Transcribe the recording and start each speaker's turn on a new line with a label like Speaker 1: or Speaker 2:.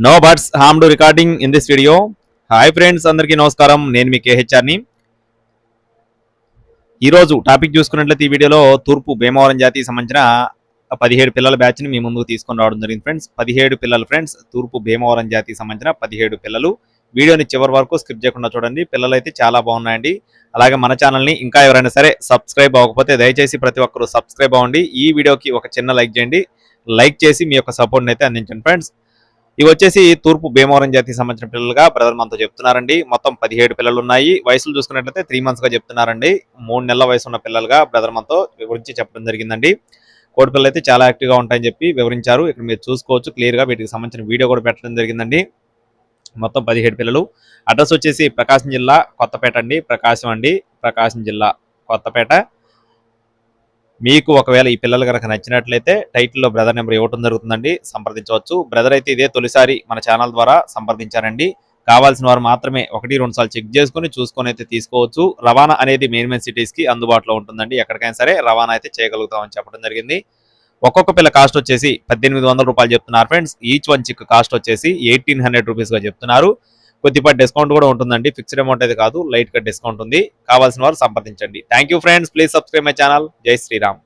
Speaker 1: No birds harm to recording in this video. Hi friends, అందరికీ నమస్కారం. నేను మీ కేహెచ్ఆర్ని. ఈరోజు టాపిక్ చూసుకున్నట్లయితే ఈ వీడియోలో తూర్పు భీమవరం జాతికి సంబంధించిన 17 పిల్లల బ్యాచ్ని మీ ముందుకు తీసుకొని రావడం జరిగింది ఫ్రెండ్స్. 17 పిల్లలు ఫ్రెండ్స్, తూర్పు భీమవరం జాతికి సంబంధించిన 17 పిల్లలు. వీడియోని చివరి వరకు స్కిప్ చేయకుండా చూడండి. పిల్లలు అయితే చాలా బాగున్నాయండి. అలాగే మన ఛానల్ని ఇంకా ఎవరైనా సరే సబ్స్క్రైబ్ అవ్వకపోతే దయచేసి ప్రతి ఒక్కరూ సబ్స్క్రైబ్ అవ్వండి. ఈ వీడియోకి ఒక చిన్న లైక్ చేయండి. లైక్ చేసి మీ యొక్క సపోర్ట్ని అయితే అందించండి ఫ్రెండ్స్. ఇవి వచ్చేసి తూర్పు భీమవరం జాతికి సంబంధించిన పిల్లలుగా బ్రదర్ మనతో చెప్తున్నారండి. మొత్తం 17 పిల్లలు ఉన్నాయి. వయసులు చూసుకున్నట్లయితే 3 months గా చెప్తున్నారండి. 3 నెలల వయసు ఉన్న పిల్లలుగా బ్రదర్ మనతో వివరించి చెప్పడం జరిగిందండి. కోడి పిల్లలు అయితే చాలా యాక్టివ్గా ఉంటాయని చెప్పి వివరించారు. ఇక్కడ మీరు చూసుకోవచ్చు క్లియర్గా. వీటికి సంబంధించిన వీడియో కూడా పెట్టడం జరిగిందండి. మొత్తం 17 పిల్లలు. అడ్రస్ వచ్చేసి ప్రకాశం జిల్లా కొత్తపేట అండి. ప్రకాశం జిల్లా కొత్తపేట. మీకు ఒకవేళ ఈ పిల్లలు కనుక నచ్చినట్లయితే టైటిల్లో బ్రదర్ నెంబర్ ఇవ్వడం జరుగుతుందండి, సంప్రదించవచ్చు. బ్రదర్ అయితే ఇదే తొలిసారి మన ఛానల్ ద్వారా సంప్రదించారండి. కావాల్సిన వారు మాత్రమే 1-2 సార్లు చెక్ చేసుకుని చూసుకొని అయితే తీసుకోవచ్చు. రవాణా అనేది మెయిన్ సిటీస్కి అందుబాటులో ఉంటుందండి. ఎక్కడికైనా సరే రవాణా అయితే చేయగలుగుతామని చెప్పడం జరిగింది. ఒక్కొక్క పిల్ల కాస్ట్ వచ్చేసి 1800 రూపాయలు చెప్తున్నారు friends. Each one chick cost వచ్చేసి 1800 రూపీస్గా చెప్తున్నారు. కొద్దిపాటి డిస్కౌంట్ కూడా ఉంటుందండి. ఫిక్స్డ్ అమౌంట్ అయితే కాదు, లైట్ గా డిస్కౌంట్ ఉంది. కావాల్సిన వారు సంప్రదించండి. Thank you friends. Please subscribe my channel. జై శ్రీరామ్.